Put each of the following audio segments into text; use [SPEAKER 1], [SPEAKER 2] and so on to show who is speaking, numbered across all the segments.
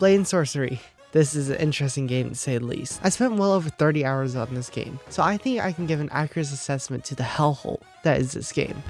[SPEAKER 1] Blade and sorcery. This is an interesting game to say the least. I spent well over 30 hours on this game, so I think I can give an accurate assessment to the hellhole that is this game.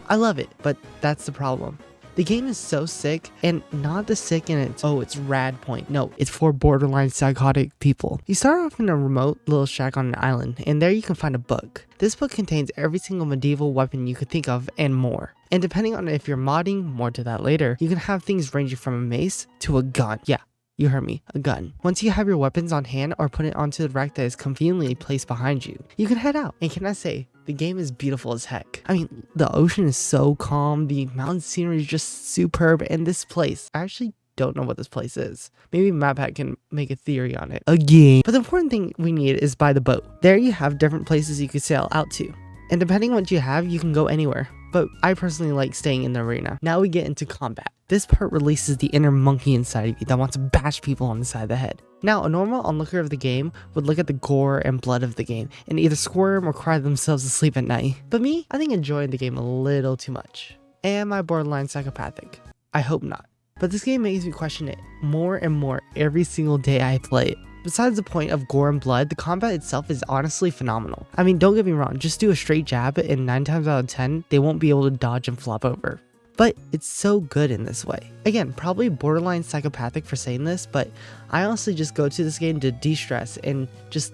[SPEAKER 1] I love it, but that's the problem. The game is so sick, and not the sick in its, oh, it's rad point. No, it's for borderline psychotic people. You start off in a remote little shack on an island, and there you can find a book. This book contains every single medieval weapon you could think of and more. And depending on if you're modding, more to that later, you can have things ranging from a mace to a gun. Yeah, you heard me, a gun. Once you have your weapons on hand or put it onto the rack that is conveniently placed behind you, you can head out. And can I say, the game is beautiful as heck. I mean, the ocean is so calm, the mountain scenery is just superb, and this place, I actually don't know what this place is. Maybe MapHack can make a theory on it again. But the important thing we need is by the boat. There you have different places you could sail out to. And depending on what you have, you can go anywhere. But I personally like staying in the arena. Now we get into combat. This part releases the inner monkey inside of you that wants to bash people on the side of the head. Now, a normal onlooker of the game would look at the gore and blood of the game and either squirm or cry themselves to sleep at night. But me, I think enjoying the game a little too much. Am I borderline psychopathic? I hope not. But this game makes me question it more and more every single day I play it. Besides the point of gore and blood, the combat itself is honestly phenomenal. I mean, don't get me wrong, just do a straight jab and 9 times out of 10, they won't be able to dodge and flop over. But it's so good in this way. Again, probably borderline psychopathic for saying this, but I honestly just go to this game to de-stress and just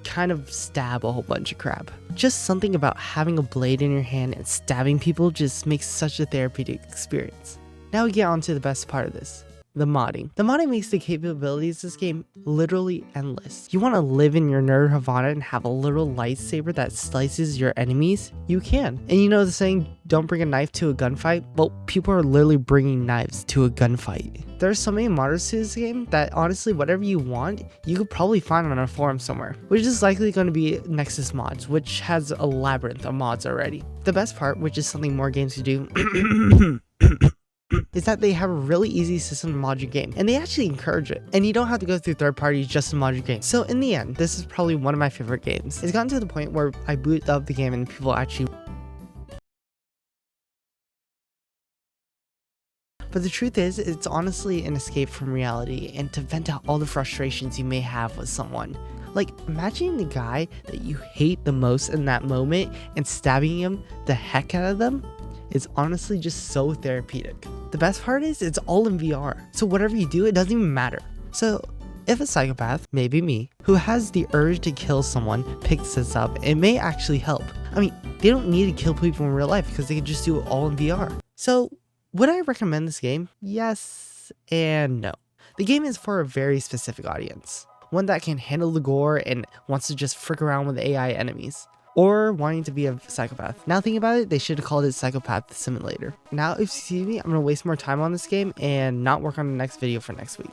[SPEAKER 1] kind of stab a whole bunch of crap. Just something about having a blade in your hand and stabbing people just makes such a therapeutic experience. Now we get on to the best part of this. The modding. The modding makes the capabilities of this game literally endless. You want to live in your nerd Havana and have a little lightsaber that slices your enemies? You can. And you know the saying, don't bring a knife to a gunfight? Well, people are literally bringing knives to a gunfight. There are so many modders to this game that honestly, whatever you want, you could probably find on a forum somewhere, which is likely going to be Nexus Mods, which has a labyrinth of mods already. The best part, which is something more games could do, is that they have a really easy system to mod your game, and they actually encourage it, and you don't have to go through third parties just to mod your game. So in the end, this is probably one of my favorite games. It's gotten to the point where I boot up the game and people actually. But the truth is, it's honestly an escape from reality and to vent out all the frustrations you may have with someone. Like, imagining the guy that you hate the most in that moment and stabbing him the heck out of them is honestly just so therapeutic. The best part is it's all in VR, so whatever you do, it doesn't even matter. So if a psychopath, maybe me, who has the urge to kill someone picks this up, it may actually help. I mean, they don't need to kill people in real life because they can just do it all in VR. So would I recommend this game? Yes and no. The game is for a very specific audience. One that can handle the gore and wants to just frick around with AI enemies. Or wanting to be a psychopath. Now thinking about it, they should have called it Psychopath Simulator. Now if you see me, I'm going to waste more time on this game and not work on the next video for next week.